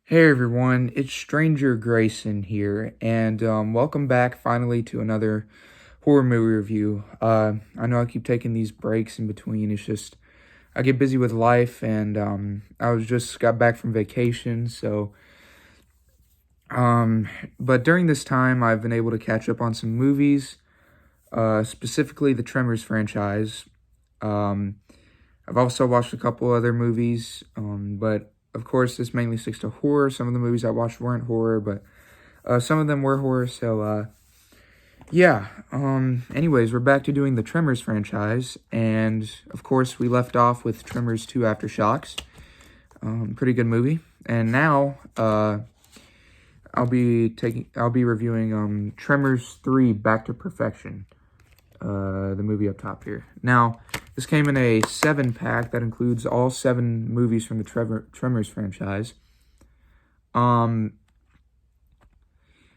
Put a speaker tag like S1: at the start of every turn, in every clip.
S1: Hey everyone, it's Stranger Grayson here, and welcome back finally to another horror movie review. I know I keep taking these breaks in between. It's just I get busy with life, and I was just got back from vacation, so but during this time I've been able to catch up on some movies, specifically the Tremors franchise. Um, I've also watched a couple other movies, but of course this mainly sticks to horror. Some of the movies I watched weren't horror, but some of them were horror, so yeah. Anyways, we're back to doing the Tremors franchise, and of course we left off with Tremors 2 Aftershocks. Pretty good movie. And now I'll be reviewing Tremors 3 Back to Perfection. The movie up top here. Now, this came in a 7-pack that includes all 7 movies from the Tremors franchise.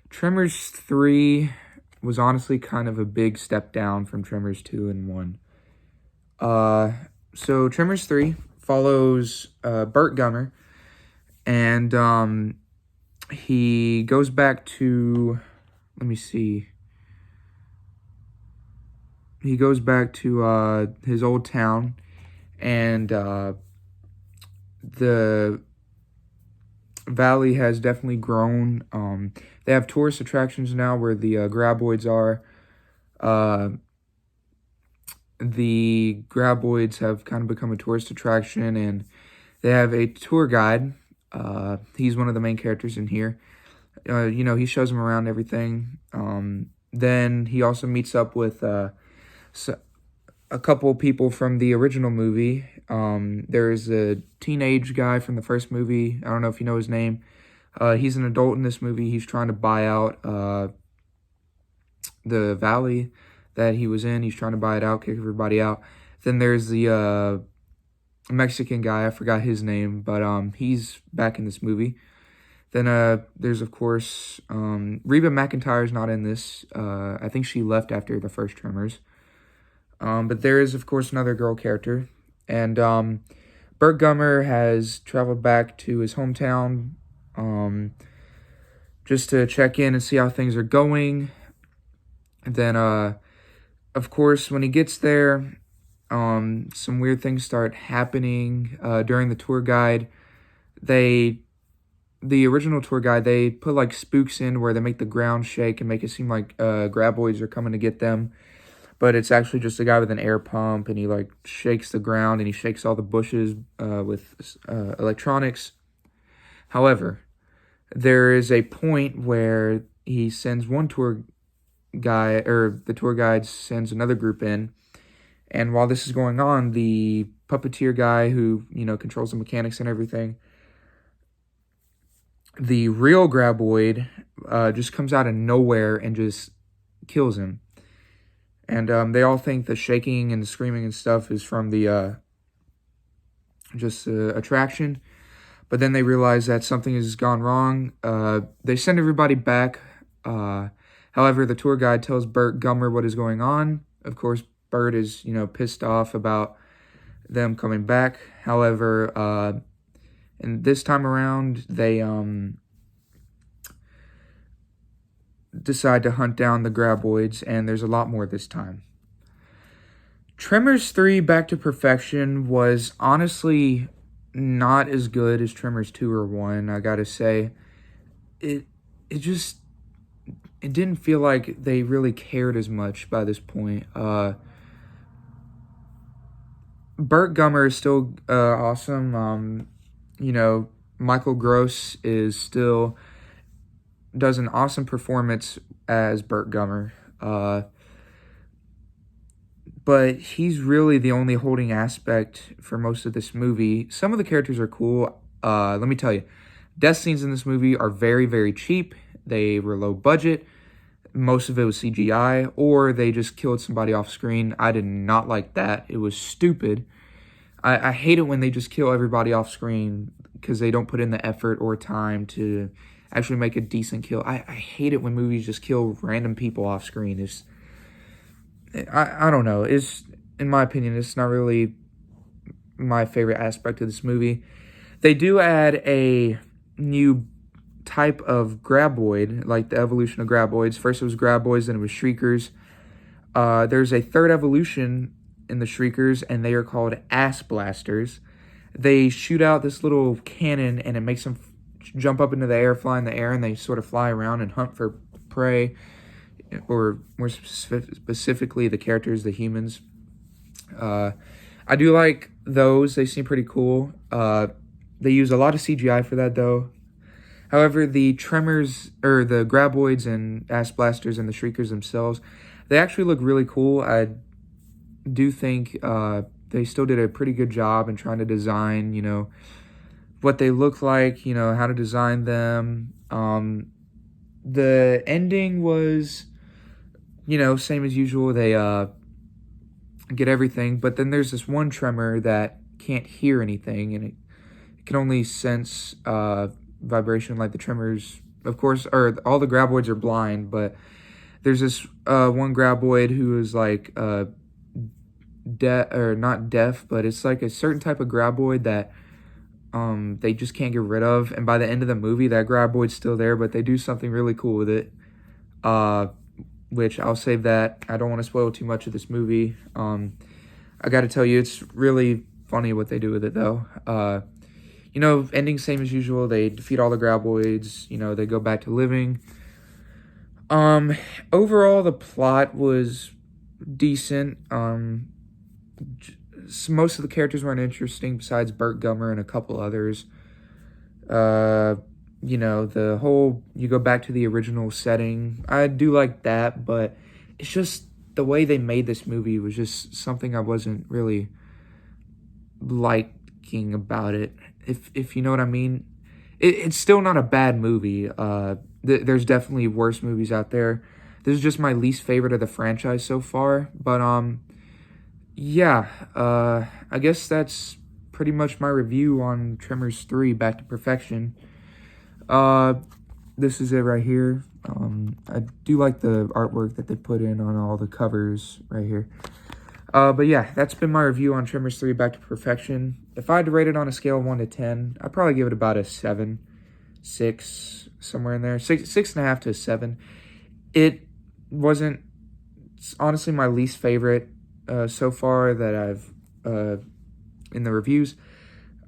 S1: Tremors 3 was honestly kind of a big step down from Tremors 2 and 1. So Tremors 3 follows Burt Gummer, and he goes back to, let me see, he goes back to his old town, and the valley has definitely grown. They have tourist attractions now where the graboids are. The graboids have kind of become a tourist attraction, and they have a tour guide. He's one of the main characters in here. He shows them around everything. Then he also meets up with a couple people from the original movie. There's a teenage guy from the first movie. I don't know if you know his name. He's an adult in this movie. He's trying to buy out the valley that he was in. He's trying to buy it out, kick everybody out. Then there's the Mexican guy. I forgot his name, but he's back in this movie. Then there's, of course, Reba McEntire's not in this. I think she left after the first Tremors. But there is, of course, another girl character. And Burt Gummer has traveled back to his hometown just to check in and see how things are going. And then, of course, when he gets there, some weird things start happening during the tour guide. The original tour guide, they put like spooks in where they make the ground shake and make it seem like graboids are coming to get them. But it's actually just a guy with an air pump, and he like shakes the ground, and he shakes all the bushes with electronics. However, there is a point where he sends one tour guy, or the tour guide sends another group in, and while this is going on, the puppeteer guy who, controls the mechanics and everything, the real graboid just comes out of nowhere and just kills him. And they all think the shaking and the screaming and stuff is from the attraction. But then they realize that something has gone wrong. They send everybody back. However, the tour guide tells Burt Gummer what is going on. Of course, Burt is, pissed off about them coming back. However, and this time around, they decide to hunt down the graboids, and there's a lot more this time. Tremors 3 Back to Perfection was honestly not as good as Tremors 2 or 1, I gotta say. It didn't feel like they really cared as much by this point. Burt Gummer is still awesome. Michael Gross still does an awesome performance as Burt Gummer. But he's really the only holding aspect for most of this movie. Some of the characters are cool. Let me tell you, death scenes in this movie are very, very cheap. They were low budget. Most of it was CGI, or they just killed somebody off screen. I did not like that. It was stupid. I hate it when they just kill everybody off screen because they don't put in the effort or time to actually make a decent kill. I hate it when movies just kill random people off screen. I don't know. In my opinion, it's not really my favorite aspect of this movie. They do add a new type of graboid, like the evolution of graboids. First it was graboids, then it was shriekers. There's a third evolution in the shriekers, and they are called ass blasters. They shoot out this little cannon, and it makes them jump up into the air, fly in the air, and they sort of fly around and hunt for prey, or more specifically, the characters, the humans. I do like those. They seem pretty cool. They use a lot of CGI for that, though. However, the Tremors, or the graboids and ass blasters and the shriekers themselves, they actually look really cool. I do think they still did a pretty good job in trying to design, what they look like, how to design them. The ending was, same as usual. They get everything, but then there's this one Tremor that can't hear anything, and it can only sense vibration like the Tremors, of course, or all the graboids are blind, but there's this one graboid who is like not deaf, but it's like a certain type of graboid that they just can't get rid of, and by the end of the movie, that graboid's still there, but they do something really cool with it, which I'll save that. I don't want to spoil too much of this movie. I got to tell you, it's really funny what they do with it, though. Ending same as usual. They defeat all the graboids. They go back to living. Overall, the plot was decent. Most of the characters weren't interesting besides Burt Gummer and a couple others. The whole, you go back to the original setting. I do like that, but it's just the way they made this movie was just something I wasn't really liking about it. If you know what I mean. It's still not a bad movie. There's definitely worse movies out there. This is just my least favorite of the franchise so far. But, yeah. I guess that's pretty much my review on Tremors 3, Back to Perfection. This is it right here. I do like the artwork that they put in on all the covers right here. But yeah, that's been my review on Tremors 3, Back to Perfection. If I had to rate it on a scale of 1 to 10, I'd probably give it about a 7, 6, somewhere in there. 6.5 to 7. It wasn't, it's honestly my least favorite so far that I've, in the reviews.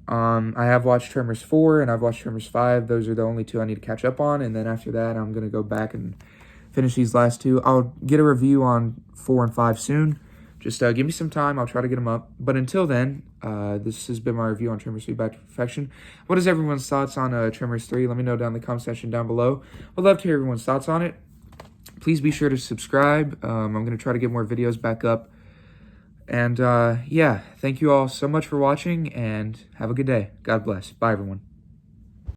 S1: I have watched Tremors 4 and I've watched Tremors 5. Those are the only two I need to catch up on. And then after that, I'm going to go back and finish these last two. I'll get a review on 4 and 5 soon. Just give me some time. I'll try to get them up. But until then, this has been my review on Tremors 3 Back to Perfection. What is everyone's thoughts on Tremors 3? Let me know down in the comment section down below. I'd love to hear everyone's thoughts on it. Please be sure to subscribe. I'm going to try to get more videos back up. And yeah, thank you all so much for watching, and have a good day. God bless. Bye, everyone.